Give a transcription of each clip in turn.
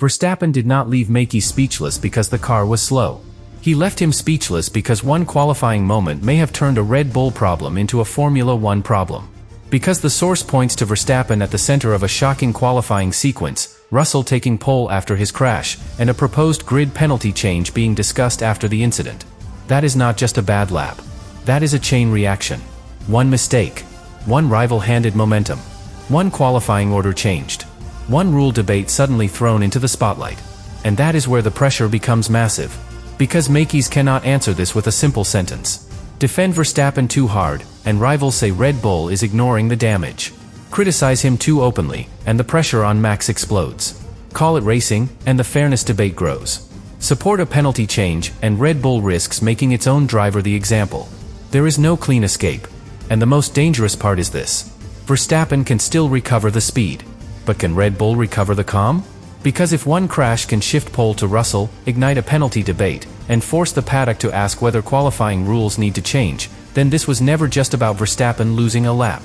Verstappen did not leave Mekies speechless because the car was slow. He left him speechless because one qualifying moment may have turned a Red Bull problem into a Formula One problem. Because the source points to Verstappen at the center of a shocking qualifying sequence, Russell taking pole after his crash, and a proposed grid penalty change being discussed after the incident. That is not just a bad lap. That is a chain reaction. One mistake. One rival handed momentum. One qualifying order changed. One rule debate suddenly thrown into the spotlight. And that is where the pressure becomes massive. Because Mekies cannot answer this with a simple sentence. Defend Verstappen too hard, and rivals say Red Bull is ignoring the damage. Criticize him too openly, and the pressure on Max explodes. Call it racing, and the fairness debate grows. Support a penalty change, and Red Bull risks making its own driver the example. There is no clean escape. And the most dangerous part is this. Verstappen can still recover the speed. But can Red Bull recover the calm? Because if one crash can shift pole to Russell, ignite a penalty debate, and force the paddock to ask whether qualifying rules need to change, then this was never just about Verstappen losing a lap.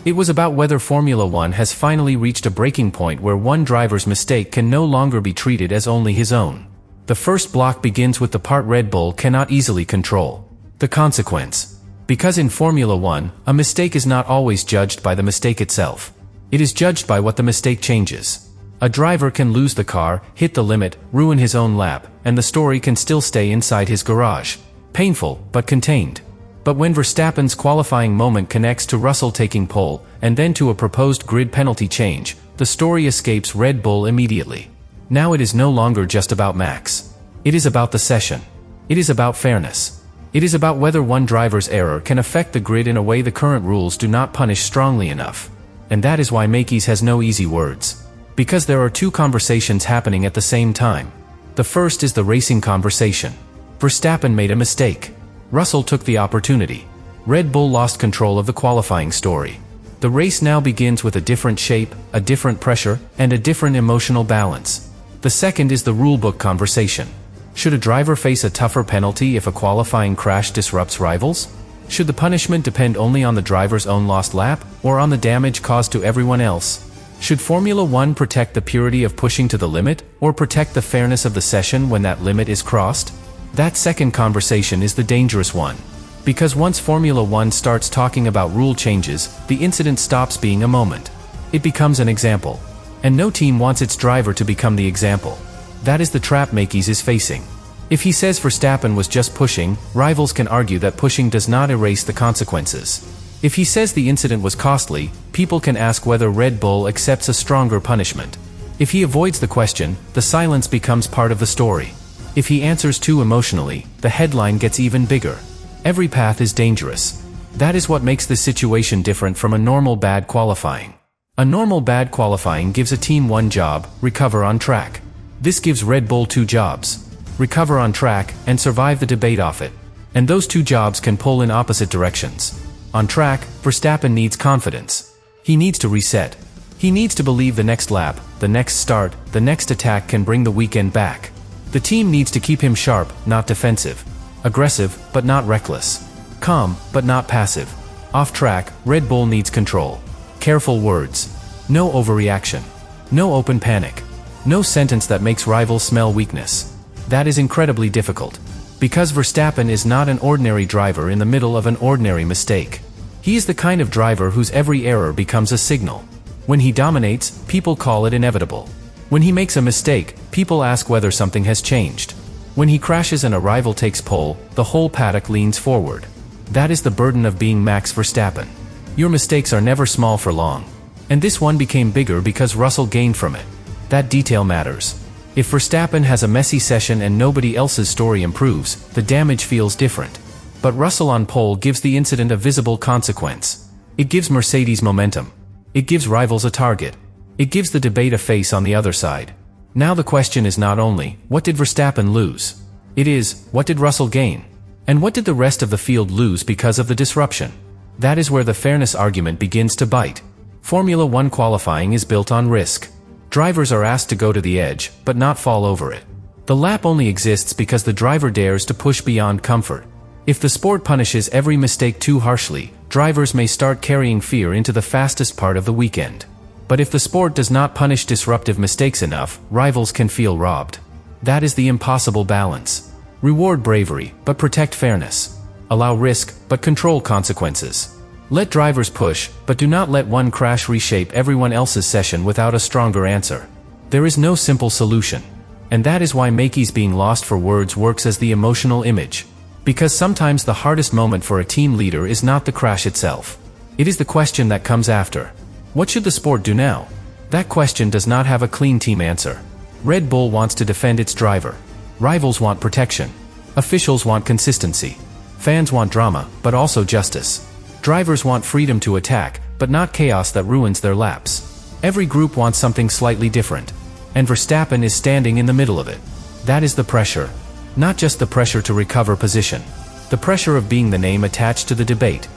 It was about whether Formula One has finally reached a breaking point where one driver's mistake can no longer be treated as only his own. The first block begins with the part Red Bull cannot easily control. The consequence. Because in Formula One, a mistake is not always judged by the mistake itself. It is judged by what the mistake changes. A driver can lose the car, hit the limit, ruin his own lap, and the story can still stay inside his garage. Painful, but contained. But when Verstappen's qualifying moment connects to Russell taking pole, and then to a proposed grid penalty change, the story escapes Red Bull immediately. Now it is no longer just about Max. It is about the session. It is about fairness. It is about whether one driver's error can affect the grid in a way the current rules do not punish strongly enough. And that is why Mekies has no easy words. Because there are two conversations happening at the same time. The first is the racing conversation. Verstappen made a mistake. Russell took the opportunity. Red Bull lost control of the qualifying story. The race now begins with a different shape, a different pressure, and a different emotional balance. The second is the rulebook conversation. Should a driver face a tougher penalty if a qualifying crash disrupts rivals? Should the punishment depend only on the driver's own lost lap, or on the damage caused to everyone else? Should Formula One protect the purity of pushing to the limit, or protect the fairness of the session when that limit is crossed? That second conversation is the dangerous one. Because once Formula One starts talking about rule changes, the incident stops being a moment. It becomes an example. And no team wants its driver to become the example. That is the trap Mekies is facing. If he says Verstappen was just pushing, rivals can argue that pushing does not erase the consequences. If he says the incident was costly, people can ask whether Red Bull accepts a stronger punishment. If he avoids the question, the silence becomes part of the story. If he answers too emotionally, the headline gets even bigger. Every path is dangerous. That is what makes this situation different from a normal bad qualifying. A normal bad qualifying gives a team one job: recover on track. This gives Red Bull two jobs: recover on track and survive the debate off it. And those two jobs can pull in opposite directions. On track, Verstappen needs confidence. He needs to reset. He needs to believe the next lap, the next start, the next attack can bring the weekend back. The team needs to keep him sharp, not defensive. Aggressive, but not reckless. Calm, but not passive. Off track, Red Bull needs control. Careful words. No overreaction. No open panic. No sentence that makes rivals smell weakness. That is incredibly difficult. Because Verstappen is not an ordinary driver in the middle of an ordinary mistake. He is the kind of driver whose every error becomes a signal. When he dominates, people call it inevitable. When he makes a mistake, people ask whether something has changed. When he crashes and a rival takes pole, the whole paddock leans forward. That is the burden of being Max Verstappen. Your mistakes are never small for long. And this one became bigger because Russell gained from it. That detail matters. If Verstappen has a messy session and nobody else's story improves, the damage feels different. But Russell on pole gives the incident a visible consequence. It gives Mercedes momentum. It gives rivals a target. It gives the debate a face on the other side. Now the question is not only, what did Verstappen lose? It is, what did Russell gain? And what did the rest of the field lose because of the disruption? That is where the fairness argument begins to bite. Formula One qualifying is built on risk. Drivers are asked to go to the edge, but not fall over it. The lap only exists because the driver dares to push beyond comfort. If the sport punishes every mistake too harshly, drivers may start carrying fear into the fastest part of the weekend. But if the sport does not punish disruptive mistakes enough, rivals can feel robbed. That is the impossible balance. Reward bravery, but protect fairness. Allow risk, but control consequences. Let drivers push, but do not let one crash reshape everyone else's session without a stronger answer. There is no simple solution. And that is why Mekies being lost for words works as the emotional image. Because sometimes the hardest moment for a team leader is not the crash itself. It is the question that comes after. What should the sport do now? That question does not have a clean team answer. Red Bull wants to defend its driver. Rivals want protection. Officials want consistency. Fans want drama, but also justice. Drivers want freedom to attack, but not chaos that ruins their laps. Every group wants something slightly different. And Verstappen is standing in the middle of it. That is the pressure. Not just the pressure to recover position. The pressure of being the name attached to the debate.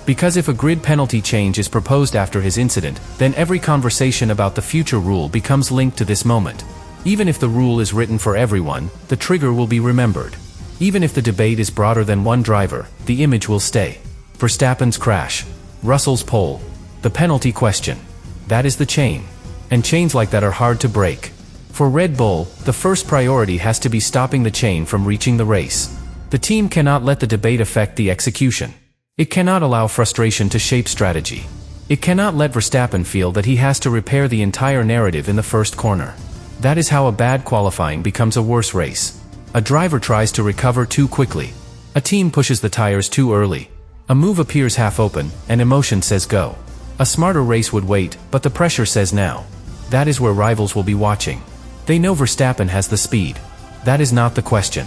Because if a grid penalty change is proposed after his incident, then every conversation about the future rule becomes linked to this moment. Even if the rule is written for everyone, the trigger will be remembered. Even if the debate is broader than one driver, the image will stay. Verstappen's crash. Russell's pole. The penalty question. That is the chain. And chains like that are hard to break. For Red Bull, the first priority has to be stopping the chain from reaching the race. The team cannot let the debate affect the execution. It cannot allow frustration to shape strategy. It cannot let Verstappen feel that he has to repair the entire narrative in the first corner. That is how a bad qualifying becomes a worse race. A driver tries to recover too quickly. A team pushes the tires too early. A move appears half open, and emotion says go. A smarter race would wait, but the pressure says now. That is where rivals will be watching. They know Verstappen has the speed. That is not the question.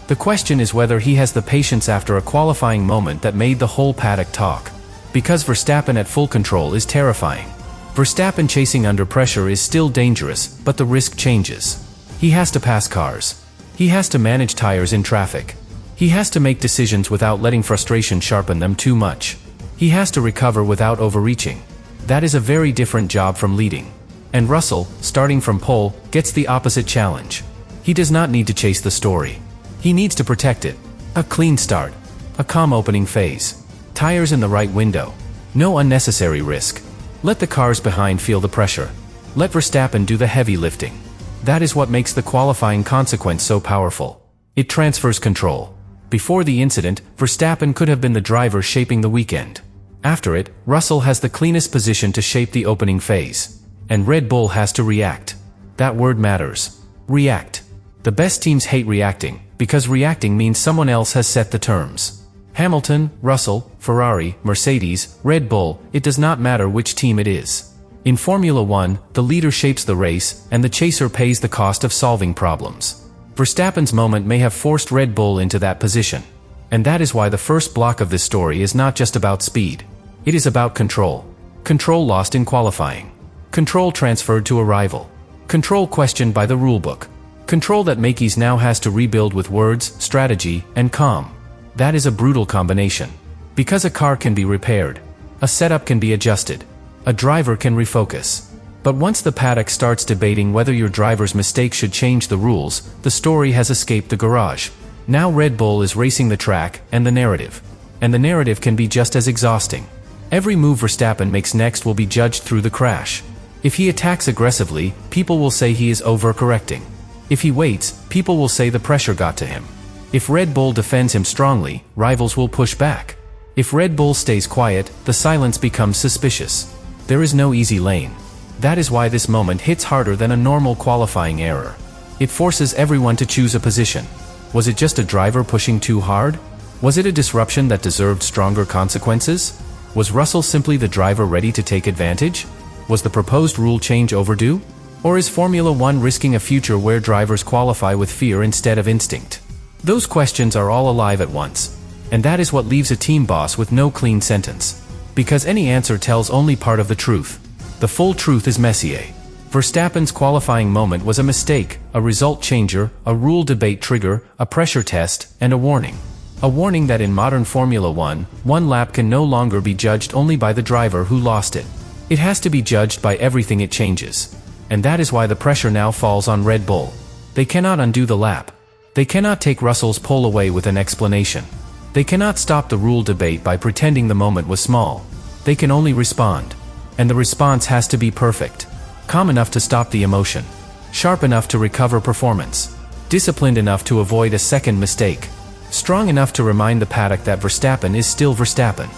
The question is whether he has the patience after a qualifying moment that made the whole paddock talk. Because Verstappen at full control is terrifying. Verstappen chasing under pressure is still dangerous, but the risk changes. He has to pass cars. He has to manage tires in traffic. He has to make decisions without letting frustration sharpen them too much. He has to recover without overreaching. That is a very different job from leading. And Russell, starting from pole, gets the opposite challenge. He does not need to chase the story. He needs to protect it. A clean start. A calm opening phase. Tires in the right window. No unnecessary risk. Let the cars behind feel the pressure. Let Verstappen do the heavy lifting. That is what makes the qualifying consequence so powerful. It transfers control. Before the incident, Verstappen could have been the driver shaping the weekend. After it, Russell has the cleanest position to shape the opening phase. And Red Bull has to react. That word matters. React. The best teams hate reacting, because reacting means someone else has set the terms. Hamilton, Russell, Ferrari, Mercedes, Red Bull, it does not matter which team it is. In Formula 1, the leader shapes the race, and the chaser pays the cost of solving problems. Verstappen's moment may have forced Red Bull into that position. And that is why the first block of this story is not just about speed. It is about control. Control lost in qualifying. Control transferred to a rival. Control questioned by the rulebook. Control that Mekies now has to rebuild with words, strategy, and calm. That is a brutal combination. Because a car can be repaired. A setup can be adjusted. A driver can refocus. But once the paddock starts debating whether your driver's mistake should change the rules, the story has escaped the garage. Now Red Bull is racing the track, and the narrative. And the narrative can be just as exhausting. Every move Verstappen makes next will be judged through the crash. If he attacks aggressively, people will say he is overcorrecting. If he waits, people will say the pressure got to him. If Red Bull defends him strongly, rivals will push back. If Red Bull stays quiet, the silence becomes suspicious. There is no easy lane. That is why this moment hits harder than a normal qualifying error. It forces everyone to choose a position. Was it just a driver pushing too hard? Was it a disruption that deserved stronger consequences? Was Russell simply the driver ready to take advantage? Was the proposed rule change overdue? Or is Formula 1 risking a future where drivers qualify with fear instead of instinct? Those questions are all alive at once. And that is what leaves a team boss with no clean sentence. Because any answer tells only part of the truth. The full truth is Messier. Verstappen's qualifying moment was a mistake, a result changer, a rule debate trigger, a pressure test, and a warning. A warning that in modern Formula 1, one lap can no longer be judged only by the driver who lost it. It has to be judged by everything it changes. And that is why the pressure now falls on Red Bull. They cannot undo the lap. They cannot take Russell's pole away with an explanation. They cannot stop the rule debate by pretending the moment was small. They can only respond. And the response has to be perfect. Calm enough to stop the emotion. Sharp enough to recover performance. Disciplined enough to avoid a second mistake. Strong enough to remind the paddock that Verstappen is still Verstappen.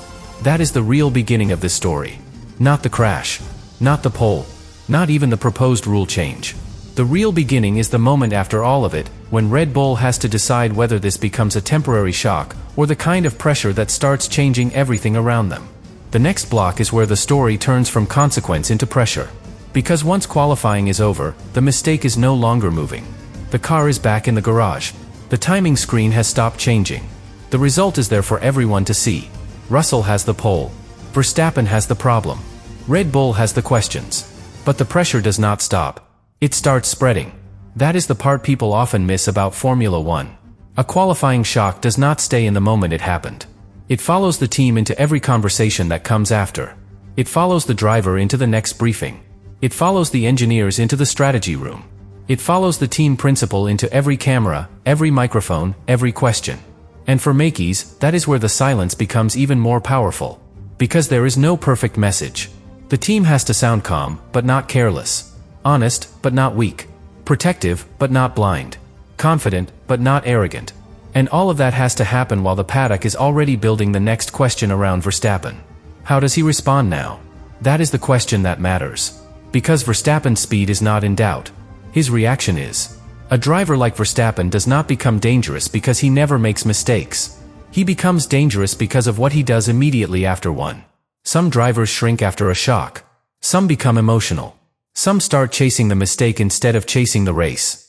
That is the real beginning of this story. Not the crash. Not the pole. Not even the proposed rule change. The real beginning is the moment after all of it, when Red Bull has to decide whether this becomes a temporary shock, or the kind of pressure that starts changing everything around them. The next block is where the story turns from consequence into pressure. Because once qualifying is over, the mistake is no longer moving. The car is back in the garage. The timing screen has stopped changing. The result is there for everyone to see. Russell has the pole. Verstappen has the problem. Red Bull has the questions. But the pressure does not stop. It starts spreading. That is the part people often miss about Formula One. A qualifying shock does not stay in the moment it happened. It follows the team into every conversation that comes after. It follows the driver into the next briefing. It follows the engineers into the strategy room. It follows the team principal into every camera, every microphone, every question. And for Mekies, that is where the silence becomes even more powerful. Because there is no perfect message. The team has to sound calm, but not careless. Honest, but not weak. Protective, but not blind. Confident, but not arrogant. And all of that has to happen while the paddock is already building the next question around Verstappen. How does he respond now? That is the question that matters. Because Verstappen's speed is not in doubt. His reaction is. A driver like Verstappen does not become dangerous because he never makes mistakes. He becomes dangerous because of what he does immediately after one. Some drivers shrink after a shock. Some become emotional. Some start chasing the mistake instead of chasing the race.